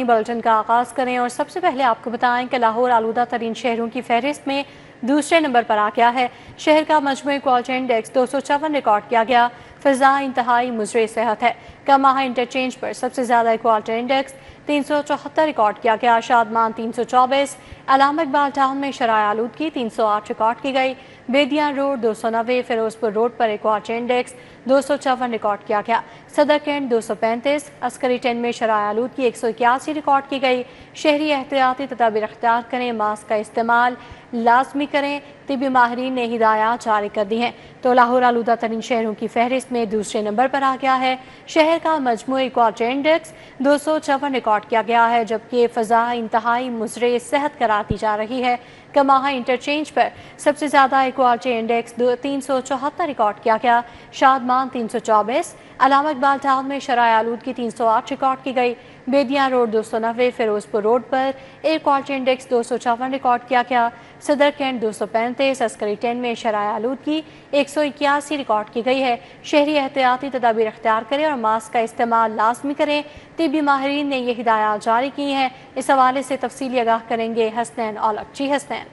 Bulletin का आगाज करें और सबसे पहले आपको बताएं कि लाहौर आलूदा तरीन शहरों की फहरिस्त में दूसरे नंबर पर आ गया है। शहर का मजमूई क्वालिटी इंडेक्स 254 रिकॉर्ड किया गया। फिजा इंतहाई मुजरे सेहत है। कमाहा इंटरचेंज पर सबसे ज्यादा क्वालिटी इंडेक्स 374 रिकॉर्ड किया गया। शादमान 324, अलामा इकबाल टाउन में शराय आलूदगी 308 रिकॉर्ड की गई। बेदिया रोड 290, फिरोजपुर रोड पर क्वालिटी इंडेक्स 254 रिकॉर्ड किया गया। सदर कैंट 235, अस्करी 10 में शराय आलूदगी 181 रिकॉर्ड की गई। शहरी एहतियाती तदाबीर अख्तियार करें, मास्क का इस्तेमाल लाजमी करें, तिबी माहिरीन ने हिदायत जारी कर दी हैं। तो लाहौर आलूदा तरीन शहरों की फहरिस्त में दूसरे नंबर पर आ गया है। शहर का मजमूई क्वालिटी इंडेक्स 254 रिकॉर्ड किया गया है, जबकि फ़ज़ा इंतहाई मुज़रे सेहत करार दी जा रही है। कमाहा इंटरचेंज पर सबसे ज़्यादा क्वालिटी इंडेक्स 374 रिकॉर्ड किया गया। शादमान 324, अलामा इकबाल टाउन में शराय आलूदगी 308 रिकॉर्ड की गई। बेदिया रोड 290, फिरोजपुर रोड पर एयर क्वालिटी इंडेक्स 254 रिकॉर्ड किया गया। सदर कैंट 235, अस्करी 10 में शराय आलूदगी 181 रिकॉर्ड की गई है। शहरी एहतियाती तदाबीर अख्तियार करें और मास्क का इस्तेमाल लाजमी करें, तिबी माहिरीन ने यह हिदायत जारी की हैं। इस हवाले से तफसीली आगाह करेंगे हसनैन औलख। जी हसनैन।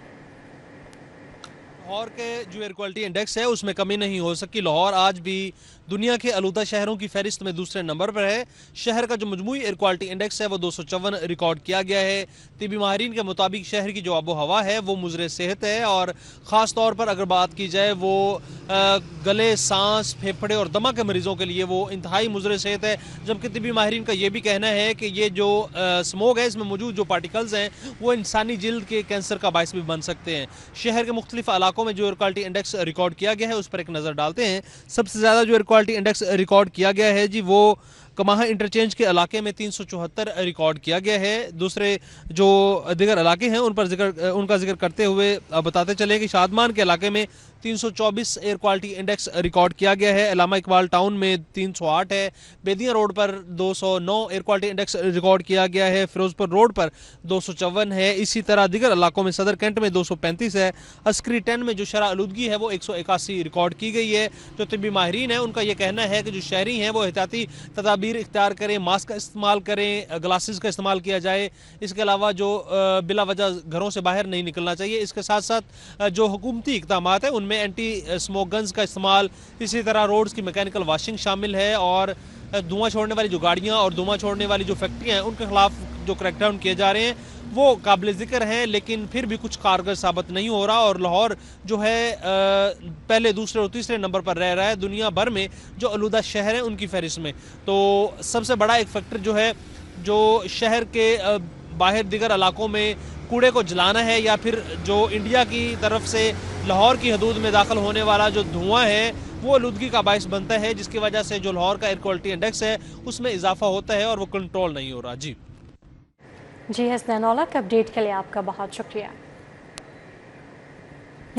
लाहौर के जो एयर क्वालिटी इंडेक्स है उसमें कमी नहीं हो सकी। लाहौर आज भी दुनिया के आलूदा शहरों की फहरिस्त में दूसरे नंबर पर है। शहर का जो मजमूई एयर क्वालिटी इंडेक्स है वो 254 रिकॉर्ड किया गया है। तिबी माहिरीन के मुताबिक शहर की जो आबो हवा है वो मुज़रे सेहत है और ख़ास तौर पर अगर बात की जाए वो गले, सांस, फेफड़े और दमा के मरीजों के लिए वो इंतहाई मुज़रे सेहत है। जबकि तिबी माहिरीन का ये भी कहना है कि ये जो स्मोक है इसमें मौजूद जो पार्टिकल्स हैं वो इंसानी जिल्द के कैंसर का बायस भी बन सकते हैं। शहर के मुख्तलिफ इलाकों में जो एयर क्वालिटी इंडेक्स रिकॉर्ड किया गया है उस पर एक नज़र डालते हैं। सबसे ज़्यादा जो एयर क्वालिटी इंडेक्स रिकॉर्ड किया गया है जी वो कमाहा इंटरचेंज के इलाके में 374 रिकॉर्ड किया गया है। दूसरे जो दीगर इलाके हैं उनका जिक्र करते हुए बताते चले कि शादमान के इलाके में 324 एयर क्वालिटी इंडेक्स रिकॉर्ड किया गया है। अलामा इकबाल टाउन में 308 है। बेदिया रोड पर 209 एयर क्वालिटी इंडेक्स रिकॉर्ड किया गया है। फिरोजपुर रोड पर 254 है। इसी तरह दीगर इलाकों में सदर कैंट में 235 है। अस्करी 10 में जो शरह आलूदगी है वो 181 रिकॉर्ड की गई है। जो तिबी माहिरीन है उनका ये कहना है कि जो शहरी हैं वो एहतियाती तदाबीर इख्तियार करें, मास्क का इस्तेमाल करें, ग्लासेस का इस्तेमाल किया जाए। इसके अलावा जो बिला वजह घरों से बाहर नहीं निकलना चाहिए। इसके साथ साथ जो हुकूमती इक़दाम है उनमें एंटी स्मोक गन्स का इस्तेमाल, इसी तरह रोड्स की मैकेनिकल वाशिंग शामिल है और धुआं छोड़ने वाली जो गाड़ियाँ और धुआं छोड़ने वाली जो फैक्ट्रियाँ हैं उनके खिलाफ जो क्रैकडाउन किए जा रहे हैं वो काबिल ज़िक्र हैं, लेकिन फिर भी कुछ कारगर साबित नहीं हो रहा। और लाहौर जो है पहले, दूसरे और तीसरे नंबर पर रह रहा है दुनिया भर में जो आलूदा शहर हैं उनकी फहरिस्त में। तो सबसे बड़ा एक फैक्टर जो है जो शहर के बाहर दीगर इलाकों में कूड़े को जलाना है या फिर जो इंडिया की तरफ से लाहौर की हदूद में दाखिल होने वाला जो धुआं है वो आलूदगी का बायस बनता है, जिसकी वजह से जो लाहौर का एयर क्वालिटी इंडेक्स है उसमें इजाफा होता है और वो कंट्रोल नहीं हो रहा। जी हसनैन औलख, अपडेट के लिए आपका बहुत शुक्रिया।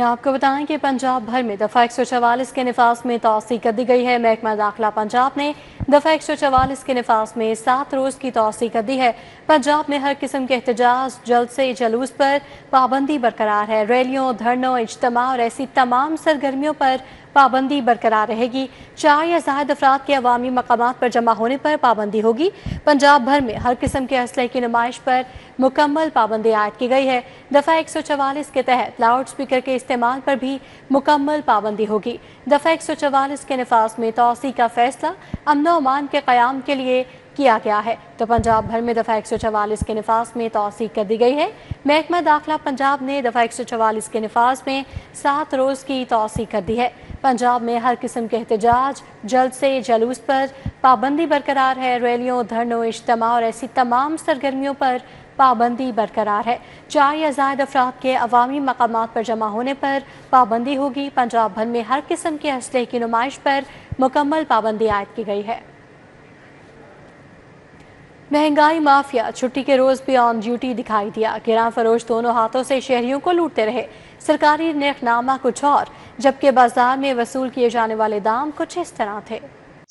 आपको बताएं कि पंजाब भर में दफ़ा 144 के निफास में तौसी कर दी गई है। महकमा दाखिला पंजाब ने दफ़ा 144 के निफास में 7 रोज़ की तौसी कर दी है। पंजाब में हर किस्म के एहतजाज, जल्द से जलूस पर पाबंदी बरकरार है। रैलियों, धरनों, इज्तिमा और ऐसी तमाम सरगर्मियों पर पाबंदी बरकरार रहेगी। 4 या ज़ायद अफराद के अवामी मकामात पर जमा होने पर पाबंदी होगी। पंजाब भर में हर किस्म के असलहे की नुमाइश पर मुकम्मल पाबंदी आयद की गई है। दफ़ा 144 के तहत लाउड स्पीकर के इस्तेमाल पर भी मुकम्मल पाबंदी होगी। दफ़ा 144 के निफास में तौसी का फैसला अमन व अमान के क़याम के लिए किया गया है। तो पंजाब भर में दफ़ा 144 के निफास में तौसी कर दी गई है। महकमा दाखिला पंजाब ने दफ़ा 144 के निफास में 7 रोज़ की तौसी कर दी है। पंजाब में हर किस्म के एहतजाज, जल्द से जलूस पर पाबंदी बरकरार है। रैलियों, धरनों, इज्तिमा और ऐसी तमाम सरगर्मियों पर पाबंदी बरकरार है। 4 या ज़ायद अफराद के अवामी मकामात पर जमा होने पर पाबंदी होगी। पंजाब भर में हर किस्म के असलहे की नुमाइश पर मुकम्मल पाबंदी आयद की गई है। महंगाई माफिया छुट्टी के रोज भी ऑन ड्यूटी दिखाई दिया। किराया फरोश दोनों हाथों से शहरियों को लूटते रहे। सरकारी निर्खनामा कुछ और, जबकि बाजार में वसूल किए जाने वाले दाम कुछ इस तरह थे।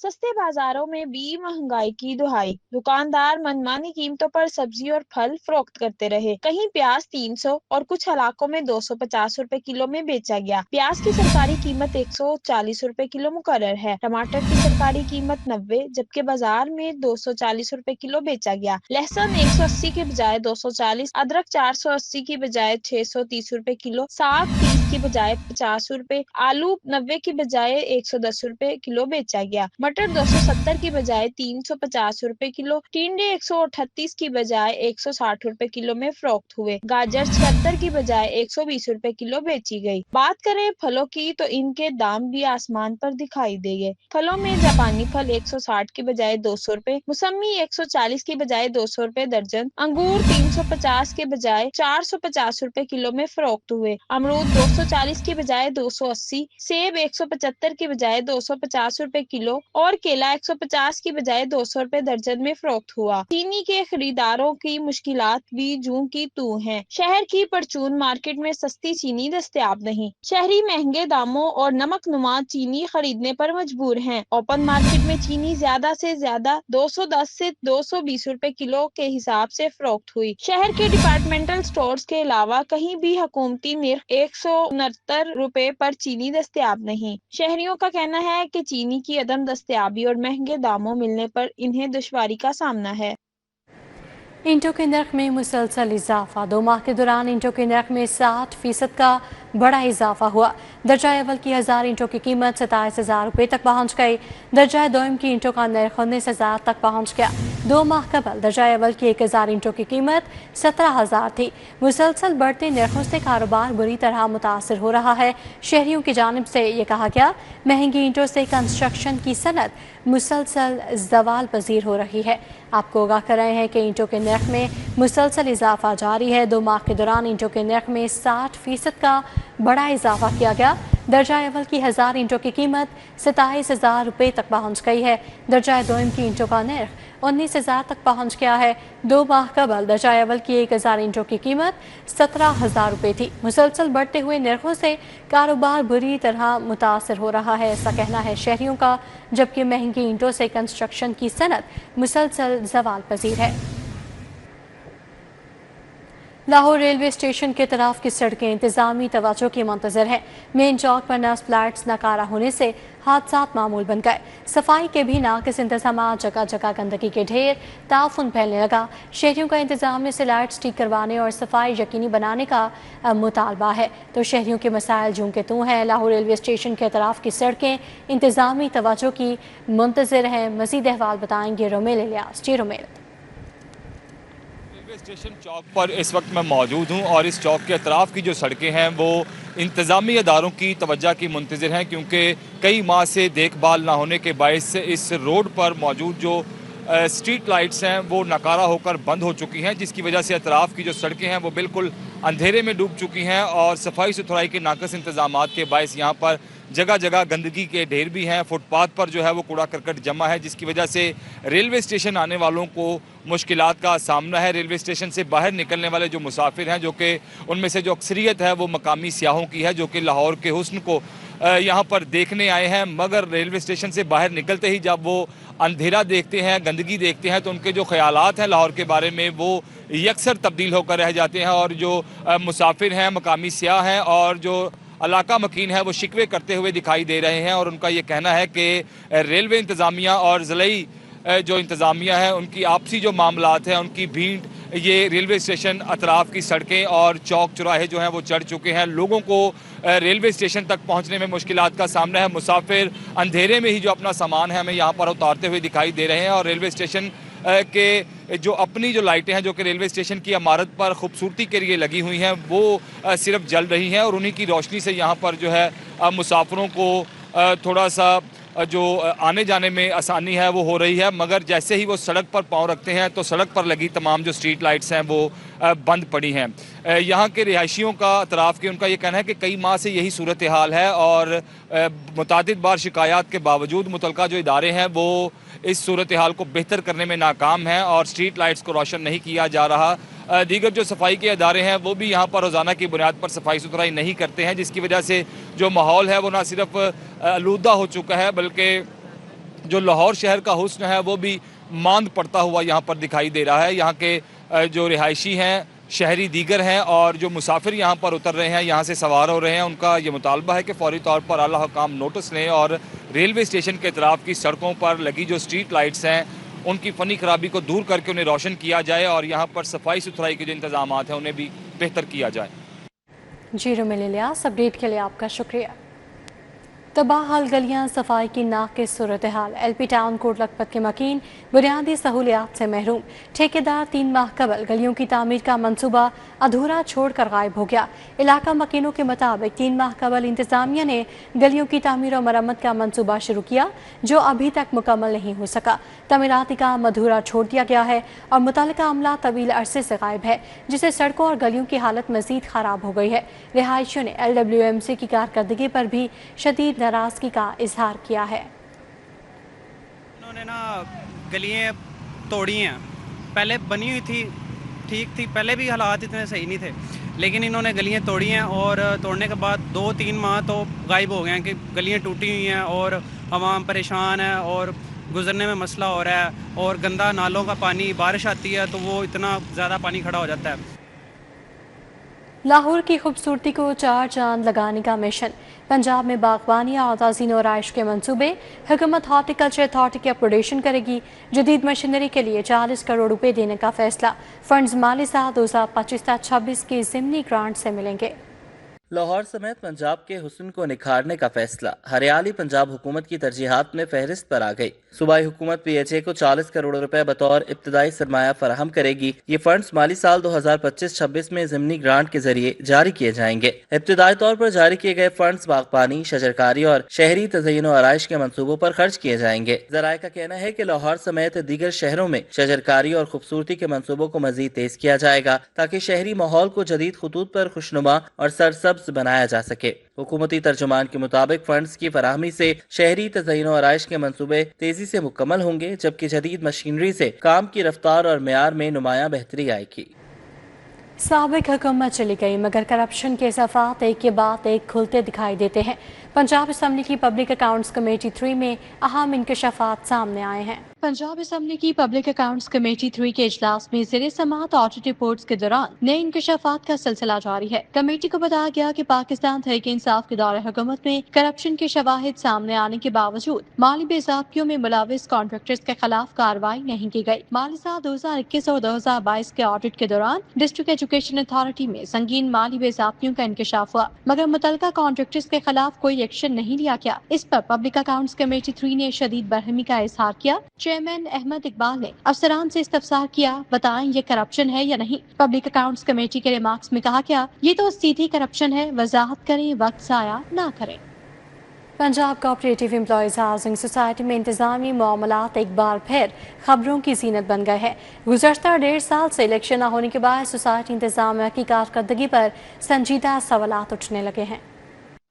सस्ते बाजारों में भी महंगाई की दुहाई। दुकानदार मनमानी कीमतों पर सब्जी और फल फरोख्त करते रहे। कहीं प्याज 300 और कुछ इलाकों में 250 रुपए किलो में बेचा गया। प्याज की सरकारी कीमत 140 रुपए किलो मुकर्रर है। टमाटर की सरकारी कीमत 90 जबकि बाजार में 240 रुपए किलो बेचा गया। लहसुन 180 के बजाय 240, अदरक 480 की बजाय 630 रुपए किलो, साग 30 की बजाय 50 रुपए, आलू 90 की बजाय 110 रुपए किलो बेचा गया। मटर 270 की बजाय 350 रुपए किलो, टिंडे 138 की बजाय 160 रुपए किलो में फरोख्त हुए। गाजर 76 की बजाय 120 रुपए किलो बेची गई। बात करें फलों की तो इनके दाम भी आसमान पर दिखाई देंगे। फलों में जापानी फल 160 की बजाय 200 रुपए, मौसमी 140 की बजाय 200 रुपए दर्जन, अंगूर 350 के बजाय 450 रुपए किलो में फरोख्त हुए। अमरूद 240 की बजाय 280, सेब 175 की बजाय 250 रुपए किलो और केला 150 की बजाय 200 रुपए दर्जन में फरोख्त हुआ। चीनी के खरीदारों की मुश्किलात भी जूं की तू हैं। शहर की परचून मार्केट में सस्ती चीनी दस्तयाब नहीं। शहरी महंगे दामों और नमकनुमा चीनी खरीदने पर मजबूर हैं। ओपन मार्केट में चीनी ज्यादा से ज्यादा 210 से 220 रुपए किलो के हिसाब से फरोख्त हुई। शहर के डिपार्टमेंटल स्टोर्स के अलावा कहीं भी हुकूमती निर्ख 169 रुपए पर चीनी दस्तयाब नहीं। शहरियों का कहना है कि चीनी की अदम दस्तयाबी और महंगे दामों मिलने पर इन्हें दुश्वारी का सामना है। ईंटों के नर्ख में मुसलसल इजाफा। 2 माह के दौरान ईंटों के नर्ख में 60% का बड़ा इजाफा हुआ। दर्जा अव्वल की 1000 ईंटों की कीमत 27,000 रुपये तक पहुँच गई। दर्जा दोयम की ईंटों का नर्ख 19,000 तक पहुँच गया। 2 माह कबल दर्जा अव्वल की 1000 ईंटों की कीमत 17,000 थी। मुसलसल बढ़ते नर्खों से कारोबार बुरी तरह मुतासर हो रहा है। शहरियों की जानिब से ये कहा गया, महंगी ईंटों से कंस्ट्रक्शन की सनत मुसलसल ज़वाल पजीर हो रही है। आपको आगाह कर रहे हैं कि ईंटों के नर्ख में मुसलसल इजाफा जारी है। 2 माह के दौरान ईंटों के नर्ख में 60% का बड़ा इजाफा किया गया। दर्जा अव्वल की 1000 ईंटों की कीमत 27,000 रुपये तक पहुँच गई है। दर्जा दोयम की ईंटों का नर्ख 19,000 तक पहुँच गया है। 2 माह कबल दर्जा अव्वल की 1000 ईंटों की कीमत 17,000 रुपये थी। मुसलसल बढ़ते हुए नर्खों से कारोबार बुरी तरह मुतासर हो रहा है, ऐसा कहना है शहरियों का, जबकि महंगी ईंटों से कंस्ट्रक्शन की सनत मुसलसल ज़वाल पजीर है। लाहौर रेलवे स्टेशन के तरफ की सड़कें इंतजामी तवज्जो की मंतजर है। मेन चौक पर नस फ्लैट्स नकारा होने से हादसात मामूल बन गए। सफाई के भी नाकिस इंतजाम, जगह जगह गंदगी के ढेर, ताफुन फैलने लगा। शहरियों का इंतजाम से लाइट्स ठीक करवाने और सफाई यकीनी बनाने का मुतालबा है। तो शहरियों के मसाइल जूं के तू हैं। लाहौर रेलवे स्टेशन के तरफ की सड़कें इंतजामी तवज्जो की मुंतजर हैं। मजीद अहवाल बताएंगे रोमेल इलियास। जी रोमेल। रेलवे स्टेशन चौक पर इस वक्त मैं मौजूद हूं और इस चौक के अतराफ़ की जो सड़कें हैं वो इंतज़ामी अदारों की तवज्जो की मुंतज़िर हैं, क्योंकि कई माह से देखभाल ना होने के बायस इस रोड पर मौजूद जो स्ट्रीट लाइट्स हैं वो नकारा होकर बंद हो चुकी हैं, जिसकी वजह से अतराफ़ की जो सड़कें हैं वो बिल्कुल अंधेरे में डूब चुकी हैं और सफाई सुथराई के नाक़िस इंतज़ामात के बायस यहाँ पर जगह जगह गंदगी के ढेर भी हैं। फुटपाथ पर जो है वो कूड़ा करकट जमा है, जिसकी वजह से रेलवे स्टेशन आने वालों को मुश्किलात का सामना है। रेलवे स्टेशन से बाहर निकलने वाले जो मुसाफिर हैं, जो कि उनमें से जो अक्सरियत है वो मकामी सियाहों की है, जो कि लाहौर के हुस्न को यहाँ पर देखने आए हैं, मगर रेलवे स्टेशन से बाहर निकलते ही जब वो अंधेरा देखते हैं, गंदगी देखते हैं, तो उनके जो ख्यालात हैं लाहौर के बारे में वो यकसर तब्दील होकर रह जाते हैं। और जो मुसाफिर हैं, मकामी सियाह हैं और जो इलाका मकीन है वो शिकवे करते हुए दिखाई दे रहे हैं और उनका ये कहना है कि रेलवे इंतज़ामिया और ज़िलाई जो इंतज़ामिया है उनकी आपसी जो मामलात हैं उनकी भीड़ ये रेलवे स्टेशन अतराफ़ की सड़कें और चौक चौराहे जो हैं वो चढ़ चुके हैं। लोगों को रेलवे स्टेशन तक पहुंचने में मुश्किलात का सामना है। मुसाफिर अंधेरे में ही जो अपना सामान है हमें यहाँ पर उतारते हुए दिखाई दे रहे हैं और रेलवे स्टेशन के जो अपनी जो लाइटें हैं जो कि रेलवे स्टेशन की इमारत पर खूबसूरती के लिए लगी हुई हैं वो सिर्फ जल रही हैं और उन्हीं की रोशनी से यहाँ पर जो है मुसाफिरों को थोड़ा सा जो आने जाने में आसानी है वो हो रही है, मगर जैसे ही वो सड़क पर पाँव रखते हैं तो सड़क पर लगी तमाम जो स्ट्रीट लाइट्स हैं वो बंद पड़ी हैं। यहाँ के रिहायशियों का अतराफ़ के उनका ये कहना है कि कई माह से यही सूरत हाल है और मुतादिद बार शिकायत के बावजूद मुतलका जो इदारे हैं वो इस सूरत हाल को बेहतर करने में नाकाम हैं और स्ट्रीट लाइट्स को रोशन नहीं किया जा रहा। दीगर जो सफाई के अदारे हैं वो भी यहाँ पर रोज़ाना की बुनियाद पर सफाई सुथराई नहीं करते हैं, जिसकी वजह से जो माहौल है वो ना सिर्फ आलूदा हो चुका है बल्कि جو لاہور شہر کا حسن ہے وہ بھی ماند پڑتا ہوا یہاں پر دکھائی دے رہا ہے. یہاں کے جو رہائشی ہیں، شہری دیگر ہیں اور جو مسافر یہاں پر اتر رہے ہیں، یہاں سے سوار ہو رہے ہیں، ان کا یہ مطالبہ ہے کہ فوری طور پر اعلیٰ حکام نوٹس لیں اور ریلوے اسٹیشن کے اطراف کی سڑکوں پر لگی جو اسٹریٹ لائٹس ہیں ان کی فنی خرابی کو دور کر کے انہیں روشن کیا جائے اور یہاں پر صفائی ستھرائی کے جو انتظامات ہیں انہیں بھی بہتر کیا جائے. جی رومیل الیاس، اپڈیٹ کے لیے آپ کا شکریہ. تباہ حال گلیاں، صفائی کی ناقص صورتحال. L P town Kot Lakhpat کے مکین بنیادی سہولیات سے محروم. ٹھیکیدار 3 ماہ قبل گلیوں کی تعمیر کا منصوبہ ادھورا چھوڑ کر غائب ہو گیا. علاقہ مکینوں کے مطابق 3 ماہ قبل انتظامیہ نے گلیوں کی تعمیر و مرمت کا منصوبہ شروع کیا جو ابھی تک مکمل نہیں ہو سکا. تعمیراتی کام ادھورا چھوڑ دیا گیا ہے اور متعلقہ عملہ طویل عرصے سے غائب ہے جسے سڑکوں اور گلیوں کی حالت مزید خراب ہو گئی ہے. رہائشیوں نے LWMC کی کارکردگی پر بھی شدید ناراضگی کا اظہار کیا ہے. انہوں نے گلیاں توڑی ہیں، پہلے بنی ہوئی تھی، ٹھیک تھی، پہلے بھی حالات اتنے صحیح نہیں تھے، لیکن انہوں نے گلیاں توڑی ہیں اور توڑنے کے بعد 2-3 ماہ تو غائب ہو گئے ہیں کہ گلیاں ٹوٹی ہوئی ہیں اور عوام پریشان ہے اور گزرنے میں مسئلہ ہو رہا ہے اور گندا نالوں کا پانی، بارش آتی ہے تو وہ اتنا زیادہ پانی کھڑا ہو جاتا ہے. لاہور کی خوبصورتی کو 4 چاند لگانے کا مشن. پنجاب میں باغبانی اور تزئین و رہائش کے منصوبے. حکومت ہارٹیکلچر اتھارٹی کی اپگریڈیشن کرے گی. جدید مشینری کے لیے 40 کروڑ روپے دینے کا فیصلہ. فنڈز مالی سال 2025-26 کی ضمنی گرانٹ سے ملیں گے. لاہور سمیت پنجاب کے حسن کو نکھارنے کا فیصلہ. ہریالی پنجاب حکومت کی ترجیحات میں فہرست پر آ گئی. صوبائی حکومت PHA کو 40 کروڑ روپے بطور ابتدائی سرمایہ فراہم کرے گی. یہ فنڈز مالی سال 2025-26 میں ضمنی گرانٹ کے ذریعے جاری کیے جائیں گے. ابتدائی طور پر جاری کیے گئے فنڈز باغبانی، شجرکاری اور شہری تزئین و آرائش کے منصوبوں پر خرچ کیے جائیں گے. ذرائع کا کہنا ہے کہ لاہور سمیت دیگر شہروں میں شجرکاری اور خوبصورتی کے منصوبوں کو مزید تیز کیا جائے گا تاکہ شہری ماحول کو جدید خطوط پر خوشنما اور سرسبز بنایا جا سکے. حکومتی ترجمان کے مطابق فنڈز کی فراہمی سے شہری تزئین و آرائش کے منصوبے تیزی سے مکمل ہوں گے جبکہ جدید مشینری سے کام کی رفتار اور معیار میں نمایاں بہتری آئے گی. سابق حکومت چلی گئی مگر کرپشن کے صفحات ایک کے بعد ایک کھلتے دکھائی دیتے ہیں. پنجاب اسمبلی کی پبلک اکاؤنٹس کمیٹی 3 میں اہم انکشافات سامنے آئے ہیں. پنجاب اسمبلی کی پبلک اکاؤنٹس کمیٹی 3 کے اجلاس میں زیر سماعت آڈٹ رپورٹس کے دوران نئے انکشافات کا سلسلہ جاری ہے. کمیٹی کو بتایا گیا کہ پاکستان تحریک انصاف کے دور حکومت میں کرپشن کے شواہد سامنے آنے کے باوجود مالی بے ضابطگیوں میں ملوث کانٹریکٹرز کے خلاف کارروائی نہیں کی گئی. مالی سال 2021 اور 2022 کے آڈٹ کے دوران ڈسٹرکٹ ایجوکیشن اتھارٹی میں سنگین مالی بے ضابطگیوں کا انکشاف ہوا مگر متعلقہ کانٹریکٹرز کے خلاف کوئی ایکشن نہیں لیا گیا. اس پر پبلک اکاؤنٹس کمیٹی 3 نے شدید برہمی کا اظہار کیا. چیئرمین احمد اقبال نے افسران سے استفسار کیا، بتائیں یہ کرپشن ہے یا نہیں. پبلک اکاؤنٹس کمیٹی کے ریمارکس میں کہا گیا یہ تو سیدھی کرپشن ہے، وضاحت کریں، وقت ضائع نہ کریں. Punjab cooperative employees housing society میں انتظامی معاملات ایک بار پھر خبروں کی زینت بن گئے ہیں. گزشتہ 1.5 سال سے الیکشن نہ ہونے کے بعد سوسائٹی انتظامیہ کی کارکردگی پر سنجیدہ سوالات اٹھنے لگے ہیں.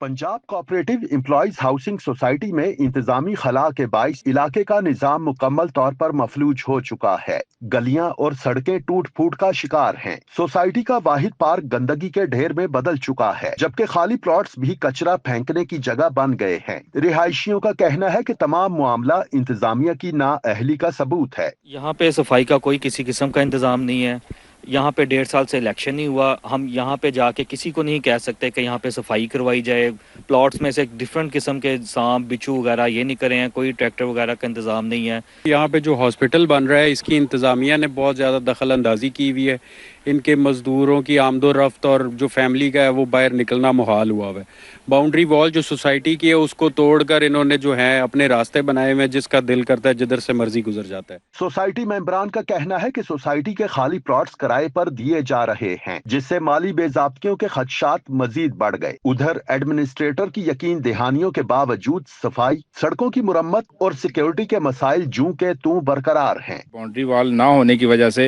Punjab cooperative employees housing society میں انتظامی خلا کے باعث علاقے کا نظام مکمل طور پر مفلوج ہو چکا ہے. گلیاں اور سڑکیں ٹوٹ پھوٹ کا شکار ہیں. سوسائٹی کا واحد پارک گندگی کے ڈھیر میں بدل چکا ہے جبکہ خالی پلاٹس بھی کچرا پھینکنے کی جگہ بن گئے ہیں. رہائشیوں کا کہنا ہے کہ تمام معاملہ انتظامیہ کی نااہلی کا ثبوت ہے. یہاں پہ صفائی کا کوئی کسی قسم کا انتظام نہیں ہے. یہاں پہ 1.5 سال سے الیکشن نہیں ہوا. ہم یہاں پہ جا کے کسی کو نہیں کہہ سکتے کہ یہاں پہ صفائی کروائی جائے. پلاٹس میں سے ڈفرینٹ قسم کے سانپ بچھو وغیرہ یہ نہیں کرے ہیں. کوئی ٹریکٹر وغیرہ کا انتظام نہیں ہے. یہاں پہ جو ہاسپٹل بن رہا ہے اس کی انتظامیہ نے بہت زیادہ دخل اندازی کی ہوئی ہے. ان کے مزدوروں کی آمد و رفت اور جو فیملی کا ہے وہ باہر نکلنا محال ہوا ہے. باؤنڈری وال جو سوسائٹی کی ہے اس کو توڑ کر انہوں نے جو ہے اپنے راستے بنائے ہوئے جس کا دل کرتا ہے جدھر سے مرضی گزر جاتا ہے. سوسائٹی ممبران کا کہنا ہے کہ سوسائٹی کے خالی پلاٹس کرائے پر دیے جا رہے ہیں جس سے مالی بے ضابطگیوں کے خدشات مزید بڑھ گئے. ادھر ایڈمنسٹریٹر کی یقین دہانیوں کے باوجود صفائی، سڑکوں کی مرمت اور سیکیورٹی کے مسائل جوں کے توں برقرار ہیں. باؤنڈری وال نہ ہونے کی وجہ سے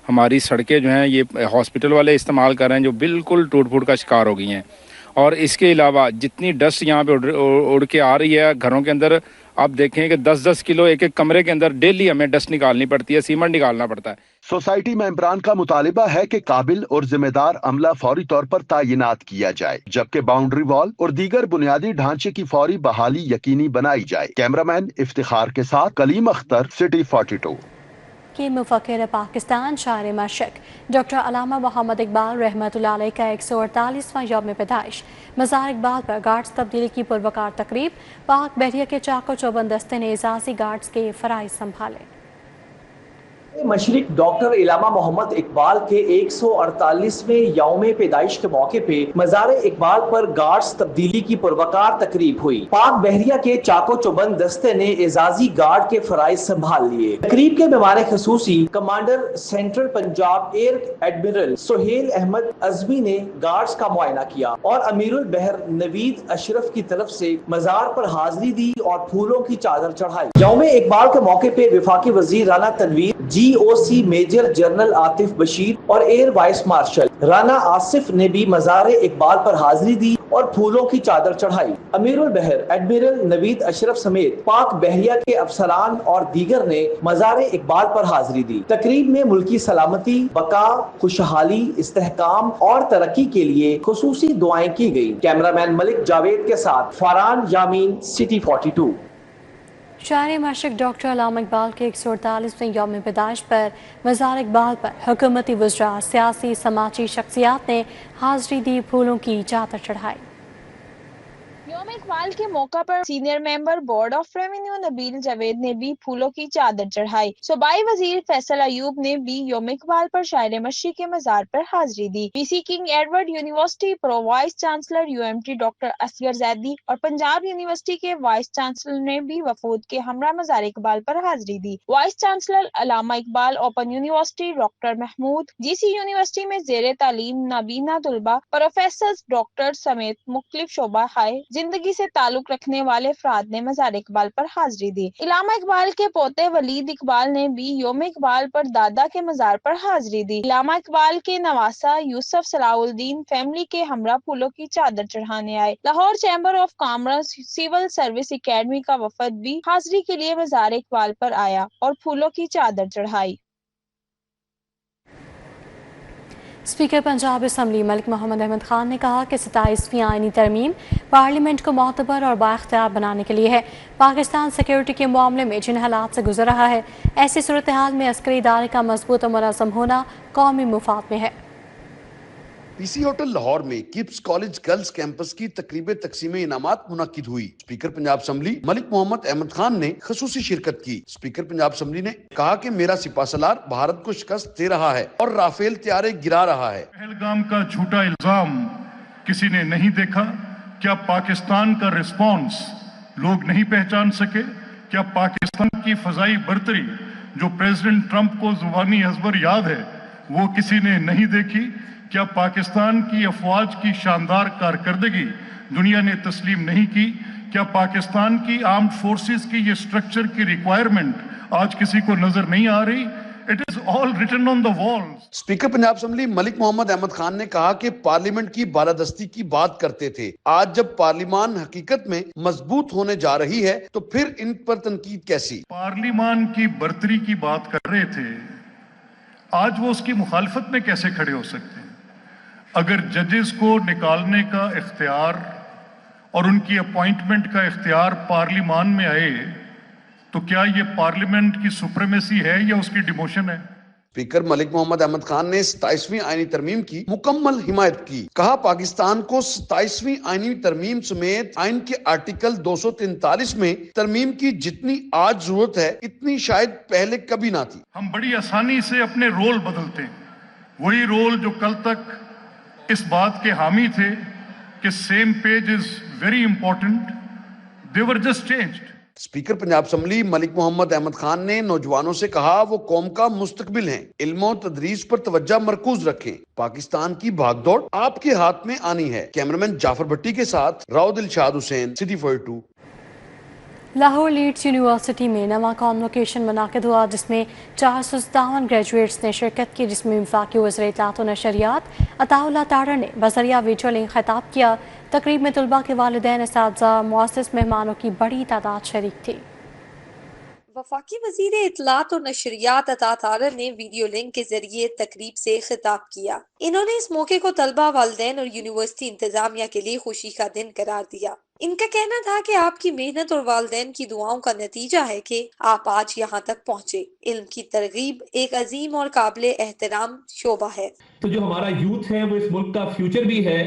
ہماری سڑکیں جو ہیں یہ ہاسپٹل والے استعمال کر رہے ہیں جو بالکل ٹوٹ پھوٹ کا شکار ہو گئی ہیں. اور اس کے علاوہ جتنی ڈسٹ یہاں پہ اڑ کے آ رہی ہے گھروں کے اندر आप देखें कि 10-10 किलो एक एक कमरे के अंदर डेली हमें डस्ट निकालनी पड़ती है, सीमेंट निकालना पड़ता है। सोसाइटी मेंबरान का मुतालिबा है कि काबिल और जिम्मेदार अमला फौरी तौर पर तैनात किया जाए, जबकि बाउंड्री वॉल और दीगर बुनियादी ढांचे की फौरी बहाली यकीनी बनाई जाए। कैमरामैन इफ्तिखार के साथ कलीम अख्तर, सिटी 42। के मुफक्किर पाकिस्तान शायर मशक डॉक्टर अल्लामा मोहम्मद इकबाल रहमतुल्लाह अलैह का 148वां यौम पैदाइश। मज़ार इकबाल पर गार्ड्स तब्दीली की पुरवकार तकरीब। पाक बहरिया के चाको चौबंद दस्ते ने एजाजी गार्ड्स के फ़राइज़ संभाले। मशरिक डॉक्टर अल्लामा मोहम्मद इकबाल के 148वें यौम पैदाइश के मौके पे मज़ार इकबाल पर गार्ड्स तब्दीली की पुरवकार तकरीब हुई। पाक बहरिया के चाको चौबंद दस्ते ने एजाजी गार्ड के फराइज संभाल लिए। तकरीब के मेहमान खसूसी commander central Punjab air admiral Suhail Ahmed Azmi ने गार्ड्स का मुआयना किया और अमीरुल बहर नवीद अशरफ की तरफ से मज़ार पर हाजिरी दी और फूलों की चादर चढ़ाई। यौम इकबाल के मौके पे वफाकी वजीर Rana Tanveer, GOC major general Atif Bashir और air vice marshal Rana Asif ने भी मज़ार इकबाल पर हाजिरी दी और फूलों की चादर चढ़ाई। अमीरुल बहर एडमिरल नवीद अशरफ समेत पाक बहरिया के अफसरान और दीगर ने मज़ार इकबाल पर हाजिरी दी। तकरीब में मुल्की सलामती, बका, खुशहाली, इस्तेहकाम और तरक्की के लिए खुसूसी दुआएं की गई। कैमरामैन मलिक जावेद के साथ फरहान यामीन, सिटी 42। शायर मशक डॉक्टर अल्लामा इकबाल के 148वें यौम पैदाइश पर मज़ार इकबाल पर हुकूमती वज़रा, सियासी समाजी शख्सियात ने हाजिरी दी, फूलों की चादर चढ़ाई। यौम इकबाल के मौका पर senior member board of revenue Nabeel Javed ने भी फूलों की चादर चढ़ाई। सूबाई वजीर फैसल अयूब ने भी यौम इकबाल पर शायर मशरी के मज़ार पर हाजिरी दी। PC king Edward university pro vice chancellor UMT doctor Asghar Zaidi और पंजाब यूनिवर्सिटी के वाइस चांसलर ने भी वफूद के हमरा मज़ार इकबाल पर हाजिरी दी। Vice chancellor Allama Iqbal open university doctor Mahmood, GC university में जेर तालीम नाबीना तुलबा, प्रोफेसर, डॉक्टर समेत मुख्तलिफ शोबा हाय जिंदगी से ताल्लुक रखने वाले अफराद ने मज़ार इकबाल पर हाजिरी दी। अल्लामा इकबाल के पोते वलीद इकबाल ने भी यौम इकबाल पर दादा के मज़ार पर हाजिरी दी। अल्लामा इकबाल के नवासा यूसुफ सलाउद्दीन फैमिली के हमरा फूलों की चादर चढ़ाने आए। Lahore chamber of commerce civil service academy का वफद भी हाजिरी के लिए मज़ार इकबाल पर आया और फूलों की चादर चढ़ाई। स्पीकर पंजाब असम्बली मलिक मोहम्मद अहमद खान ने कहा कि 27वीं आईनी तरमीम पार्लियामेंट को मोतबर और बाख्तियार बनाने के लिए है। पाकिस्तान सिक्योरिटी के मामले में जिन हालात से गुजर रहा है, ऐसी सूरत हाल में अस्करी इदारे का मजबूत और मुनज़्ज़म होना कौमी मुफाद में है। पीसी होटल लाहौर में किप्स कॉलेज गर्ल्स कैंपस की तकरीब तकसीम इनामात मुनक्किद हुई। स्पीकर पंजाब असम्बली मलिक मोहम्मद अहमद खान ने खसूसी शिरकत की। स्पीकर पंजाब असम्बली ने कहा कि मेरा सिपाहसालार भारत को शिकस्त दे रहा है और राफेल तैयारे गिरा रहा है। पहलगाम का झूठा इल्जाम किसी ने नहीं देखा। क्या पाकिस्तान का रिस्पॉन्स लोग नहीं पहचान सके? क्या पाकिस्तान की फजाई बर्तरी जो प्रेसिडेंट ट्रंप को जुबानी हज़बर याद है, वो किसी ने नहीं देखी? क्या पाकिस्तान की अफवाज की शानदार कारकर्दगी दुनिया ने तस्लीम नहीं की? क्या पाकिस्तान की आर्म्ड फोर्सेस की ये स्ट्रक्चर की रिक्वायरमेंट आज किसी को नजर नहीं आ रही? It is all written on the walls. Speaker Punjab assembly Malik Muhammad Ahmad Khan ने कहा कि पार्लियामेंट की बालादस्ती की बात करते थे। आज जब पार्लियामान हकीकत में मजबूत होने जा रही है तो फिर इन पर तनकीद कैसी? पार्लियामान की बर्तरी की बात कर रहे थे, आज वो उसकी मुखालफत में कैसे खड़े हो सकते हैं? अगर जजेस को निकालने का इख्तियार और उनकी अपॉइंटमेंट का इख्तियार पार्लियामान में आए तो क्या ये पार्लियामेंट की सुप्रीमेसी है या उसकी डिमोशन है? स्पीकर मलिक मोहम्मद अहमद खान ने 27वीं आईनी तरमीम की मुकम्मल हिमायत की। कहा पाकिस्तान को 27वीं आईनी तरमीम समेत आइन के आर्टिकल 243 में तरमीम की जितनी आज जरूरत है इतनी शायद पहले कभी ना थी। हम बड़ी आसानी से अपने रोल बदलते हैं, वही रोल जो कल तक इस बात के हामी थे कि same page is very important, they were just changed. Speaker Punjab assembly Malik Muhammad Ahmad Khan ने नौजवानों से कहा वो कौम का मुस्तकबिल हैं, इल्म और तदरीस पर तवज्जो मरकूज रखें। पाकिस्तान की भागदौड़ आपके हाथ में आनी है। कैमरामैन जाफर भट्टी के साथ Rao Dilshad Hussain, city 42। Lahore Leeds university में नवा कॉन्वोकेशन मुनाकिद हुआ जिसमें 457 ग्रेजुएट्स ने शिरकत की, जिसमें वफाकी वज़ीर इत्तलात व नशरियात अताउल्लाह तारड़ ने बज़रिया वीडियो लिंक खिताब किया। तकरीब में तुलबा के वालिदैन, असातिज़ा, मुअस्सिस, मेहमानों की बड़ी तादाद शरीक थी। وفاقی وزیر اطلاعات اور نشریات عطا طاہر نے ویڈیو لنک کے ذریعے تقریب سے خطاب کیا۔ انہوں نے اس موقع کو طلبہ، والدین اور یونیورسٹی انتظامیہ کے لیے خوشی کا دن قرار دیا۔ ان کا کہنا تھا کہ آپ کی محنت اور والدین کی دعاؤں کا نتیجہ ہے کہ آپ آج یہاں تک پہنچے۔ علم کی ترغیب ایک عظیم اور قابل احترام شعبہ ہے۔ تو جو ہمارا یوتھ ہے وہ اس ملک کا فیوچر بھی ہے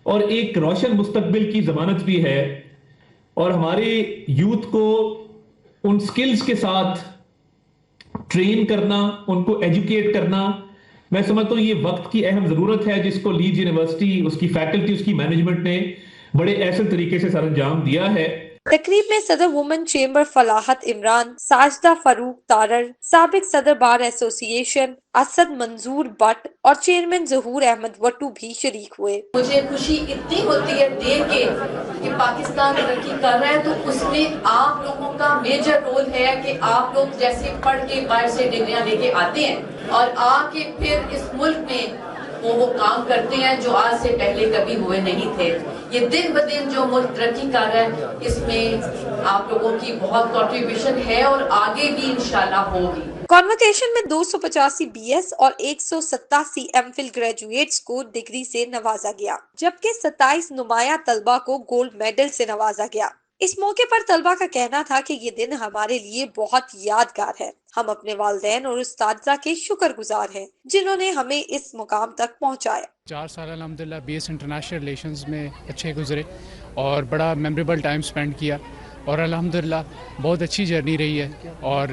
اور ایک روشن مستقبل کی ضمانت بھی ہے، اور ہمارے یوتھ کو ان سکلز کے ساتھ ٹرین کرنا، ان کو ایجوکیٹ کرنا، میں سمجھتا ہوں یہ وقت کی اہم ضرورت ہے، جس کو لیڈز یونیورسٹی، اس کی فیکلٹی، اس کی مینجمنٹ نے بڑے احسن طریقے سے سر انجام دیا ہے۔ تقریب میں صدر وومن چیمبر فلاحت عمران، ساجدہ فاروق تارڑ، سابق صدر بار ایسوسی ایشن اسد منظور بٹ اور چیئرمین ظہور احمد وٹو بھی شریک ہوئے۔ مجھے خوشی اتنی ہوتی ہے دیکھ کے کہ پاکستان ترقی کر رہا ہے، تو اس میں آپ لوگوں کا میجر رول ہے کہ آپ لوگ جیسے پڑھ کے باہر سے ڈگریاں لے کے آتے ہیں اور آ کے پھر اس ملک میں وہ کام کرتے ہیں جو آج سے پہلے کبھی ہوئے نہیں تھے۔ یہ دن بدن جو ملک ترقی کر رہا ہے، اس میں آپ لوگوں کی بہت کنٹریبیوشن ہے اور آگے بھی انشاءاللہ ہوگی۔ کانوکیشن میں 285 بی ایس اور 187 ایم فل گریجویٹس کو ڈگری سے نوازا گیا، جبکہ 27 نمایاں طلبہ کو گولڈ میڈل سے نوازا گیا۔ اس موقع پر طلبہ کا کہنا تھا کہ یہ دن ہمارے لیے بہت یادگار ہے۔ ہم اپنے والدین اور اساتذہ کے شکر گزار ہیں جنہوں نے ہمیں اس مقام تک پہنچایا۔ 4 سال الحمدللہ بی ایس انٹرنیشنل ریلیشنز میں اچھے گزرے اور بڑا میموریبل ٹائم سپینڈ کیا، اور الحمدللہ بہت اچھی جرنی رہی ہے، اور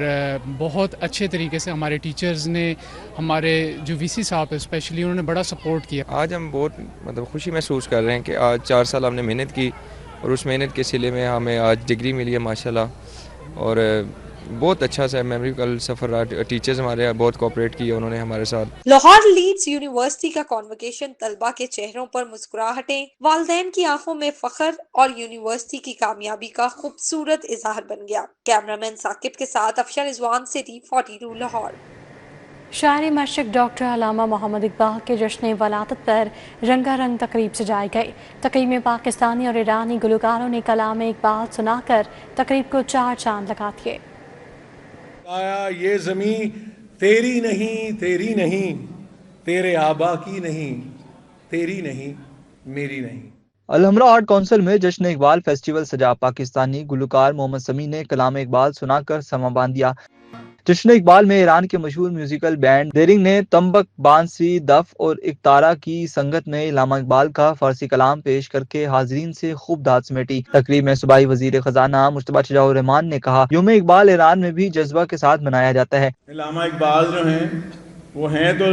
بہت اچھے طریقے سے ہمارے ٹیچرز نے، ہمارے جو وی سی صاحب ہے اسپیشلی، انہوں نے بڑا سپورٹ کیا۔ آج ہم بہت خوشی محسوس کر رہے ہیں کہ آج 4 سال ہم نے محنت کی اور اس محنت کے صلے میں ہمیں آج ڈگری ملی ہے ماشاءاللہ، اور بہت اچھا سا میموریبل سفر رہا۔ ٹیچرز ہمارے بہت کوآپریٹ کیے انہوں نے ہمارے ساتھ۔ لاہور لیڈز یونیورسٹی کا کانوکیشن طلبہ کے چہروں پر مسکراہٹیں، والدین کی آنکھوں میں فخر اور یونیورسٹی کی کامیابی کا خوبصورت اظہار بن گیا۔ کیمرامین ثاقب کے ساتھ افشار رضوان سے T42 لاہور۔ شاعر مشرق ڈاکٹر علامہ محمد اقبال کے جشن ولادت پر رنگا رنگ تقریب سجائی گئی۔ تقریب میں پاکستانی اور ایرانی گلوکاروں نے کلام اقبال سنا کر تقریب کو 4 چاند لگا دیے۔ آیا یہ زمین تیری نہیں، تیری نہیں، تیرے آبا کی نہیں، تیری نہیں، میری نہیں۔ الحمرا آرٹ کونسل میں جشن اقبال فیسٹیول سجا۔ پاکستانی گلوکار محمد سمیع نے کلام اقبال سنا کر سماں باندھ دیا۔ جشن اقبال میں ایران کے مشہور میوزیکل بینڈ دیرنگ نے تمبک، بانسی، دف اور اکتارا کی سنگت میں علامہ اقبال کا فارسی کلام پیش کر کے حاضرین سے خوب داد سمیٹی۔ تقریب میں صوبائی وزیر خزانہ مجتبیٰ شجاع الرحمان نے کہا، یوم اقبال ایران میں بھی جذبہ کے ساتھ منایا جاتا ہے۔ علامہ اقبال جو ہیں وہ ہیں تو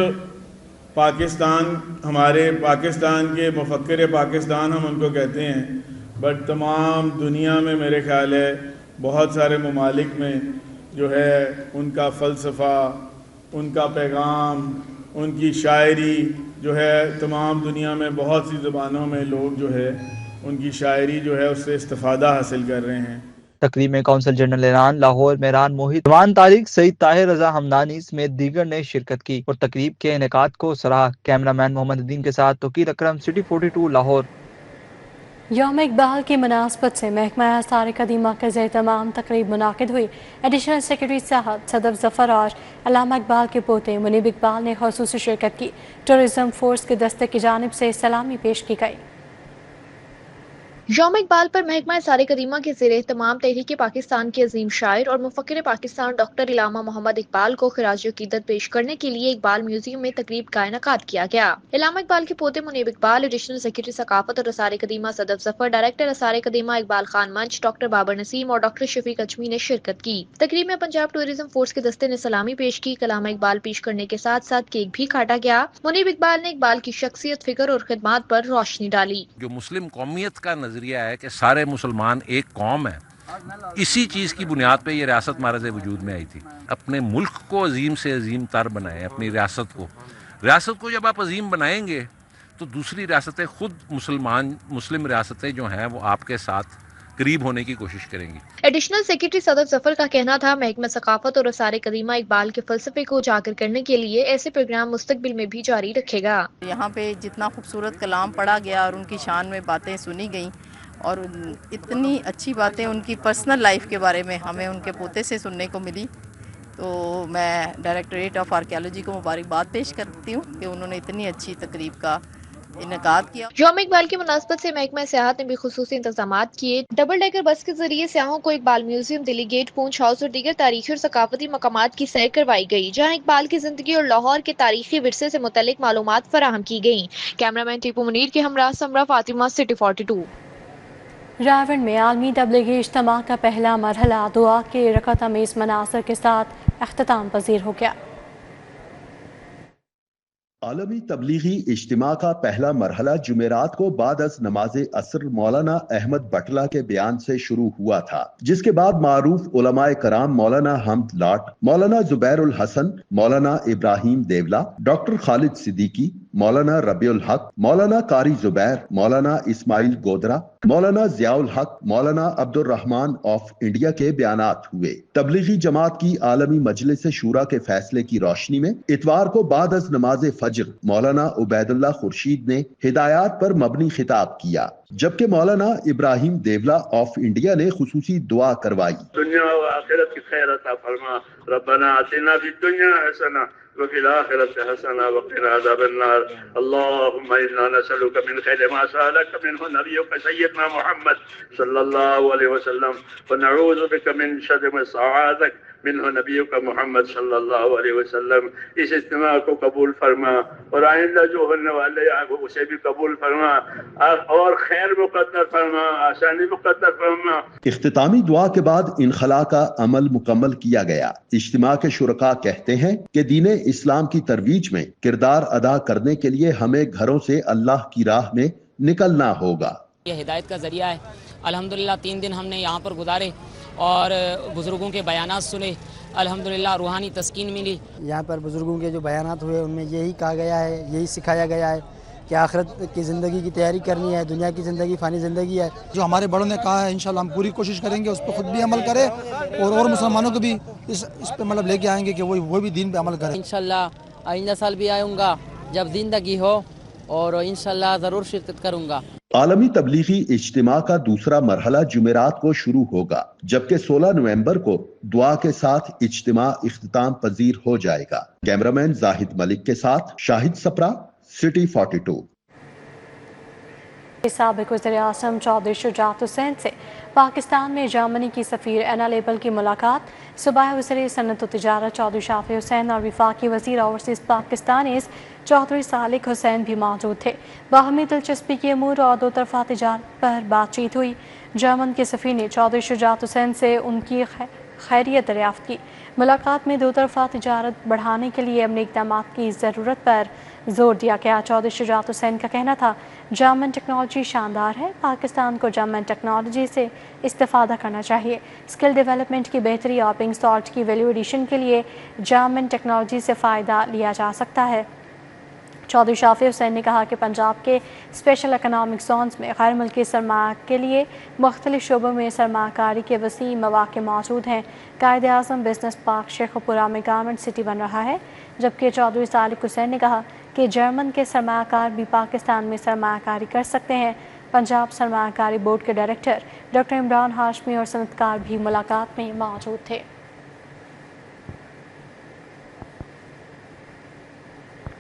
پاکستان، ہمارے پاکستان کے مفکر پاکستان ہم ان کو کہتے ہیں، بٹ تمام دنیا میں میرے خیال ہے بہت سارے ممالک میں جو ہے ان کا فلسفہ، ان کا پیغام، ان کی شاعری جو ہے تمام دنیا میں بہت سی زبانوں میں لوگ جو ہے ان کی شاعری جو ہے اس سے استفادہ حاصل کر رہے ہیں۔ تقریب میں کونسل جنرل ایران لاہور مہران موہت، جوان طارق، سعید طاہر رضا ہمدانی سمیت دیگر نے شرکت کی اور تقریب کے انعقاد کو سراہا۔ کیمرامین محمد الدین کے ساتھ توقیر اکرم، City42 لاہور۔ یوم اقبال کی مناسبت سے محکمہ آثار قدیمہ کے زیر تمام تقریب منعقد ہوئی۔ ایڈیشنل سیکرٹری صاحب صدف ظفر اور علامہ اقبال کے پوتے منیب اقبال نے خصوصی شرکت کی۔ ٹورزم فورس کے دستے کی جانب سے سلامی پیش کی گئی۔ یوم اقبال پر محکمہ آثار قدیمہ کے زیر اہتمام تحریک پاکستان کے عظیم شاعر اور مفکر پاکستان ڈاکٹر علامہ محمد اقبال کو خراج عقیدت پیش کرنے کے لیے اقبال میوزیم میں تقریب کا انعقاد کیا گیا۔ علامہ اقبال کے پوتے منیب اقبال، ایڈیشنل سیکرٹری ثقافت اور آثار قدیمہ صدف ظفر، ڈائریکٹر آثار قدیمہ اقبال خان منچ ڈاکٹر بابر نسیم اور ڈاکٹر شفیق اجمی نے شرکت کی۔ تقریب میں پنجاب ٹورزم فورس کے دستے نے سلامی پیش کی۔ کلام اقبال پیش کرنے کے ساتھ ساتھ کیک بھی کاٹا گیا۔ منیب اقبال نے اقبال کی شخصیت، فکر اور خدمات پر روشنی ڈالی۔ جو مسلم قومیت کا نظریہ ہے کہ سارے مسلمان ایک قوم ہے، اسی چیز کی بنیاد پہ یہ ریاست مارز وجود میں آئی تھی۔ اپنے ملک کو عظیم سے عظیم تر بنائیں، اپنی ریاست کو جب آپ عظیم بنائیں گے تو دوسری ریاستیں خود مسلم ریاستیں جو ہیں وہ آپ کے ساتھ قریب ہونے کی کوشش کریں گی۔ ایڈیشنل سیکرٹری صدف ظفر کا کہنا تھا، محکمہ ثقافت اور آثار قدیمہ اقبال کے فلسفے کو اجاگر کرنے کے لیے ایسے پروگرام مستقبل میں بھی جاری رکھے گا۔ یہاں پہ جتنا خوبصورت کلام پڑھا گیا اور ان کی شان میں باتیں سنی گئیں، اور اتنی اچھی باتیں ان کی پرسنل لائف کے بارے میں ہمیں ان کے پوتے سے سننے کو ملی، تو میں ڈائریکٹوریٹ آف آرکیالوجی کو مبارکباد پیش کرتی ہوں کہ انہوں نے اتنی اچھی تقریب کا انعقاد کیا۔ یوم اقبال کی مناسبت سے محکمہ سیاحت نے بھی خصوصی انتظامات کیے۔ ڈبل ڈیکر بس کے ذریعے سیاحوں کو اقبال میوزیم، دلی گیٹ، پونچھ ہاؤس اور دیگر تاریخی اور ثقافتی مقامات کی سیر کروائی گئی، جہاں اقبال کی زندگی اور لاہور کے تاریخی ورثے سے متعلق معلومات فراہم کی گئیں۔ کیمرہ مین ٹیپو منیر کے ہمراہ سمرہ فاطمہ، سٹی 42۔ راون میں عالمی تبلیغی اجتماع کا پہلا مرحلہ دعا کے رکعت امیز مناظر کے ساتھ اختتام پذیر ہو گیا۔ عالمی تبلیغی اجتماع کا پہلا مرحلہ جمعرات کو بعد از نماز عصر مولانا احمد بٹلہ کے بیان سے شروع ہوا تھا، جس کے بعد معروف علماء کرام مولانا حمد لاٹ، مولانا زبیر الحسن، مولانا ابراہیم دیولا، ڈاکٹر خالد صدیقی، مولانا ربیع الحق، مولانا قاری زبیر، مولانا اسماعیل گودرا، مولانا ضیاء الحق، مولانا عبد الرحمن آف انڈیا کے بیانات ہوئے۔ تبلیغی جماعت کی عالمی مجلس شورا کے فیصلے کی روشنی میں اتوار کو بعد از نماز فجر مولانا عبید اللہ خورشید نے ہدایات پر مبنی خطاب کیا، جبکہ مولانا ابراہیم دیولا آف انڈیا نے خصوصی دعا کروائی۔ دنیا و آخرت کی خیر عطا فرما، ربنا آتنا فی الدنیا حسنہ وفي الآخرة حسنة وقنا عذاب النار، اللهم إنا نسألك من خير ما سألك منه نبيك سيدنا محمد صلى الله عليه وسلم، ونعوذ بك من شر ما استعاذك منه نبيك محمد صلی اللہ علیہ وسلم۔ اس اجتماع کو قبول فرما اور آئندہ جو ہونے والے اسے بھی قبول فرما اور خیر مقدر فرما، آسانی مقدر فرما۔ اختتامی دعا کے بعد انخلاء کا عمل مکمل کیا گیا۔ اجتماع کے شرکاء کہتے ہیں کہ دین اسلام کی ترویج میں کردار ادا کرنے کے لیے ہمیں گھروں سے اللہ کی راہ میں نکلنا ہوگا۔ یہ ہدایت کا ذریعہ ہے۔ الحمدللہ 3 دن ہم نے یہاں پر گزارے اور بزرگوں کے بیانات سنے، الحمدللہ روحانی تسکین ملی۔ یہاں پر بزرگوں کے جو بیانات ہوئے ان میں یہی کہا گیا ہے، یہی سکھایا گیا ہے کہ آخرت کی زندگی کی تیاری کرنی ہے، دنیا کی زندگی فانی زندگی ہے۔ جو ہمارے بڑوں نے کہا ہے انشاءاللہ ہم پوری کوشش کریں گے اس پہ خود بھی عمل کریں اور مسلمانوں کو بھی اس پہ مطلب لے کے آئیں گے کہ وہ بھی دین پہ عمل کریں۔ انشاءاللہ آئندہ سال بھی آؤں گا جب زندگی ہو اور انشاءاللہ ضرور شرکت کروں گا۔ عالمی تبلیغی اجتماع کا دوسرا مرحلہ جمعرات کو شروع ہوگا، جبکہ 16 نومبر کو دعا کے ساتھ اجتماع اختتام پذیر ہو جائے گا۔ کیمرامین زاہد ملک کے ساتھ شاہد سپرا، سٹی 42۔ سابق وزیر اعظم چودھری شجاعت حسین سے پاکستان میں جرمنی کی سفیر اینا لیبل کی ملاقات۔ صوبائی وزیر صنعت و تجارت چودھری شافی حسین اور وفاقی وزیر اوورسیز پاکستان چودھری صالح حسین بھی موجود تھے۔ باہمی دلچسپی کے امور اور دو طرفہ تجارت پر بات چیت ہوئی۔ جرمن کے سفیر نے چودھری شجاعت حسین سے ان کی خیریت دریافت کی۔ ملاقات میں دو طرفہ تجارت بڑھانے کے لیے عملی اقدامات کی ضرورت پر زور دیا گیا۔ چودھری شجاعت حسین کا کہنا تھا جرمن ٹیکنالوجی شاندار ہے، پاکستان کو جرمن ٹیکنالوجی سے استفادہ کرنا چاہیے۔ اسکل ڈیولپمنٹ کی بہتری اور پنک سالٹ کی ویلیو ایڈیشن کے لیے جرمن ٹیکنالوجی سے فائدہ لیا جا سکتا ہے۔ چودھری شافی حسین نے کہا کہ پنجاب کے اسپیشل اکنامک زونز میں غیر ملکی سرمایہ کے لیے مختلف شعبوں میں سرمایہ کاری کے وسیع مواقع موجود ہیں۔ قائد اعظم بزنس پارک شیخ پورہ میں گارمنٹ سٹی بن رہا ہے، جبکہ چودھری صالح حسین نے کہا کہ جرمن کے سرمایہ کار بھی پاکستان میں سرمایہ کاری کر سکتے ہیں۔ پنجاب سرمایہ کاری بورڈ کے ڈائریکٹر ڈاکٹر عمران ہاشمی اور صنعت کار بھی ملاقات میں موجود تھے۔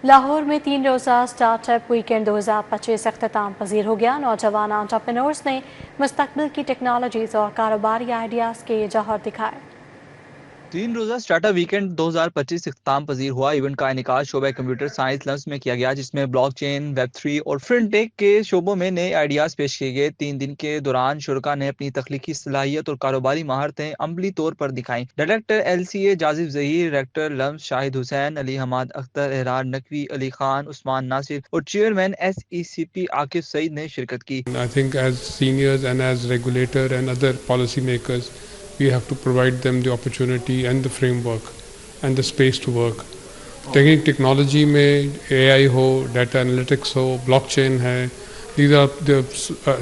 لاہور میں 3 روزہ سٹارٹ اپ ویکینڈ 2025 اختتام پذیر ہو گیا۔ نوجوان انٹرپرینورز نے مستقبل کی ٹیکنالوجیز اور کاروباری آئیڈیاز کے جوہر دکھائے۔ 3 روزہ اسٹارٹ اپ ویکینڈ 2025 اختتام پذیر ہوا۔ ایونٹ کا انعقاد شعبہ کمپیوٹر سائنس لمس میں کیا گیا، جس میں بلاک چین، ویب 3 اور فن ٹیک کے شعبوں میں نئے آئیڈیاز پیش کیے گئے۔ 3 دن کے دوران شرکاء نے اپنی تخلیقی صلاحیت اور کاروباری مہارتیں عملی طور پر دکھائیں۔ Director LCA Joseph Zaheer, director لمس شاہد حسین، علی حماد اختر، احرار نقوی، علی خان، عثمان ناصر اور چیئرمین SECP عاقب سعید نے شرکت کی۔ I think as seniors and as regulator and other policy makers, we have to provide them the opportunity and the framework and the space to work. Technology میں AI ہو، data analytics ہو، block چین ہے، these are the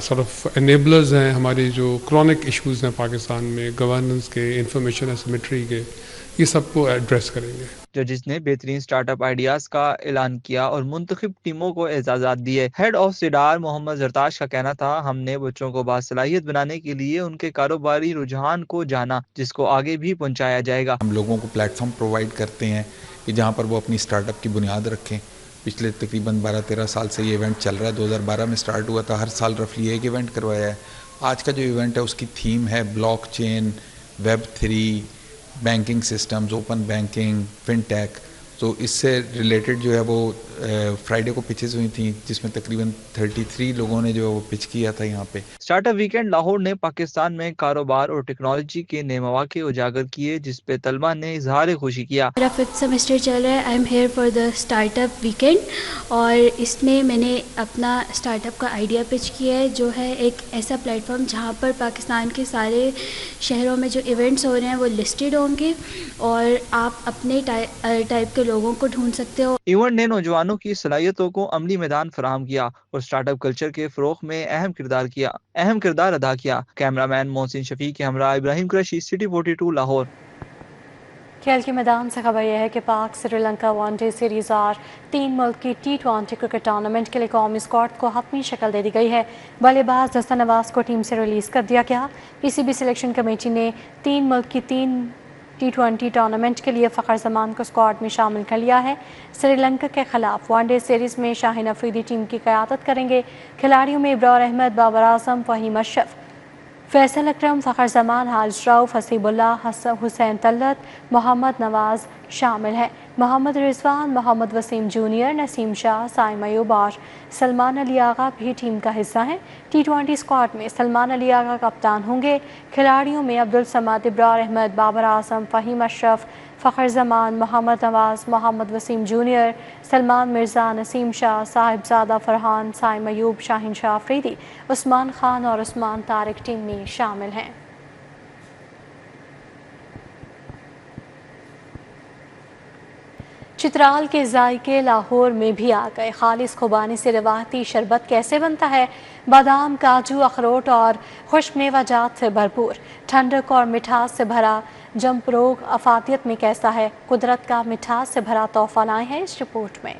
sort of enablers ہیں ہماری جو chronic issues ہیں پاکستان میں، governance کے، information اسیمیٹری کے، یہ سب کو ایڈریس کریں گے۔ जजेस ने बेहतरीन स्टार्टअप आइडियाज का ऐलान किया और मुंतखब टीमों को एजाजात दिए। हेड ऑफ सिडार मोहम्मद जरताश का कहना था, हमने बच्चों को बासलाहियत बनाने के लिए उनके कारोबारी रुझान को जाना, जिसको आगे भी पहुंचाया जाएगा। हम लोगों को प्लेटफॉर्म प्रोवाइड करते हैं कि जहाँ पर वो अपनी स्टार्टअप की बुनियाद रखें। पिछले तकरीबन 12-13 साल से ये इवेंट चल रहा है। 2012 में स्टार्ट हुआ था, हर साल रफली एक इवेंट करवाया है। आज का जो इवेंट है उसकी थीम है blockchain, Web3, banking systems, open banking, fintech. तो इससे रिलेटेड जो है वो फ्राइडे को पिचेस हुई थी, जिसमें तकरीबन 33 लोगों ने जो पिच किया था यहाँ पे। स्टार्टअप वीकेंड लाहौर ने पाकिस्तान में कारोबार और टेक्नोलॉजी के नए मौके उजागर किए, जिस पे तलबा ने इजहार खुशी किया। मेरा 5th सेमेस्टर चल रहा है। I am here for the startup weekend और इसमें मैंने अपना स्टार्टअप का आइडिया पिच किया है, जो है एक ऐसा प्लेटफॉर्म जहाँ पर पाकिस्तान के सारे शहरों में जो इवेंट्स हो रहे हैं वो लिस्टेड होंगे और आप अपने टाइप के लोगों को ढूंढ सकते हो। इवेंट ने नौजवानों की सलाहियतों को अमली मैदान फराहम किया और स्टार्टअप कल्चर के फरोग में अहम किरदार अदा किया। कैमरामैन मोहसिन शफी के हमरा इब्राहिम कुरैशी, सिटी 42 लाहौर। खेल के मैदान से खबर यह है कि पाक श्रीलंका वनडे सीरीज और 3 मुल्क की T20 क्रिकेट टूर्नामेंट के लिए कौमी स्क्वाड को हतमी शक्ल दे दी गई है। बल्लेबाज दस्ता नवाज को टीम से रिलीज कर दिया गया। पीसीबी सिलेक्शन कमेटी ने 3 मुल्क की 3 T20 टूर्नामेंट के लिए फ़खर जमान को स्क्वाड में शामिल कर लिया है। श्रीलंका के खिलाफ वनडे सीरीज़ में शाहीन अफरीदी टीम की क़यादत करेंगे। खिलाड़ियों में इब्रार अहमद, बाबर आजम, फ़हीम अशरफ, फैसल अकरम, फ़खर जमान, हारिस रऊफ़, हसीबुल्लाह, हुसैन तल्लत, मोहम्मद नवाज शामिल हैं। मोहम्मद रिजवान, मोहम्मद वसीम जूनियर, नसीम शाह, साइम अयूब और सलमान अली आगा भी टीम का हिस्सा हैं। T20 स्क्वाड में सलमान अली आगा कप्तान होंगे। खिलाड़ियों में अब्दुल समाद, इब्रार अहमद, बाबर आजम, फ़हीम अशरफ, फ़खर जमान, मोहम्मद नवाज, मोहम्मद वसीम जूनियर, सलमान मिर्ज़ा, नसीम शाह, साहिबजादा फरहान, साइम अयूब, शाहीन शाह अफरीदी, उस्मान खान और उस्मान तारिक टीम में शामिल हैं। चित्राल के जायके लाहौर में भी आ गए। खालिस खुबानी से रिवायती शरबत कैसे बनता है? बादाम, काजू, अखरोट और खुश्क मेवाजात से भरपूर, ठंडक और मिठास से भरा जंपरोग अफादियत में कैसा है? कुदरत का मिठास से भरा तोहफा लाए हैं इस रिपोर्ट में।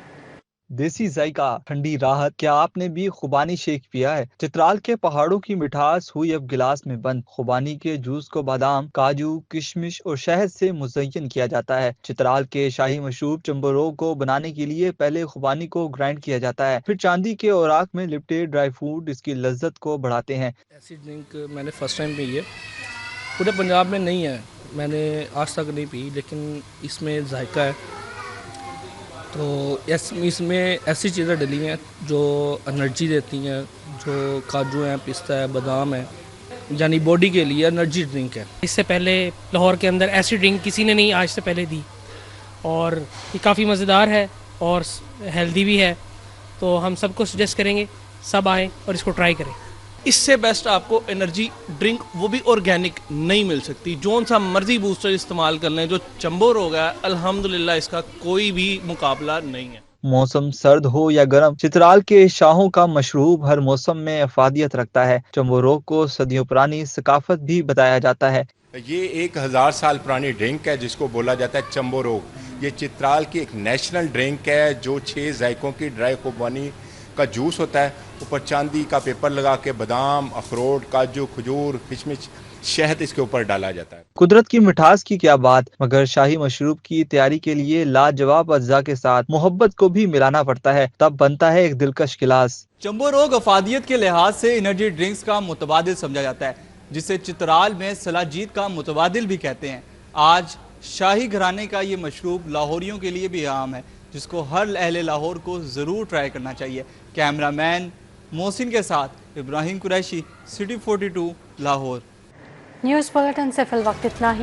देसी जायका, ठंडी राहत। क्या आपने भी खुबानी शेक पिया है? चित्राल के पहाड़ों की मिठास हुई अब गिलास में बंद। खुबानी के जूस को बादाम, काजू, किशमिश और शहद से मुज़य्यन किया जाता है। चित्राल के शाही मशरूब चंबरोग को बनाने के लिए पहले खुबानी को ग्राइंड किया जाता है, फिर चांदी के औराक में लिपटे ड्राई फ्रूट इसकी लज्जत को बढ़ाते हैं। ऐसी ड्रिंक मैंने फर्स्ट टाइम पी है, पूरे पंजाब में नहीं है, मैंने आज तक नहीं पी, लेकिन इसमें जायका है। तो इसमें ऐसी चीज़ें डली हैं जो एनर्जी देती हैं, जो काजू हैं, पिस्ता है, बादाम है, यानी बॉडी के लिए एनर्जी ड्रिंक है। इससे पहले लाहौर के अंदर ऐसी ड्रिंक किसी ने नहीं आज से पहले दी और ये काफ़ी मज़ेदार है और हेल्दी भी है, तो हम सबको सजेस्ट करेंगे सब आएँ और इसको ट्राई करें। इससे बेस्ट आपको एनर्जी ड्रिंक, वो भी ऑर्गेनिक, नहीं मिल सकती। जोन सा मर्जी बूस्टर इस्तेमाल कर लें, जो चंबो रोग है अल्हम्दुलिल्लाह इसका कोई भी मुकाबला नहीं है। मौसम सर्द हो या गर्म, चित्राल के शाहों का मशरूब हर मौसम में अफादियत रखता है। चंबोरोग को सदियों पुरानी सकाफत भी बताया जाता है। ये 1000 साल पुरानी ड्रिंक है जिसको बोला जाता है चंबोरोग। ये चित्राल की एक नेशनल ड्रिंक है, जो 6 जायकों की ड्राई खुबानी का जूस होता है, ऊपर चांदी का पेपर लगा के बादाम, अखरोट, काजू, खजूर, किशमिश, शहद इसके ऊपर डाला जाता है। कुदरत की मिठास की क्या बात, मगर शाही मशरूब की तैयारी के लिए लाजवाब अज्जा के साथ मोहब्बत को भी मिलाना पड़ता है, तब बनता है एक दिलकश गिलास। चंबोरोग अफादियत के लिहाज से एनर्जी ड्रिंक्स का मुतबादिल समझा जाता है, जिसे चित्राल में सलाजीत का मुतबादिल भी कहते हैं। आज शाही घराने का ये मशरूब लाहौरियों के लिए भी आम है, जिसको हर अहले लाहौर को ज़रूर ट्राई करना चाहिए। कैमरामैन मोहसिन के साथ Ibrahim Qureshi, city 42 Lahore. News bulletin से फिल वक्त इतना ही।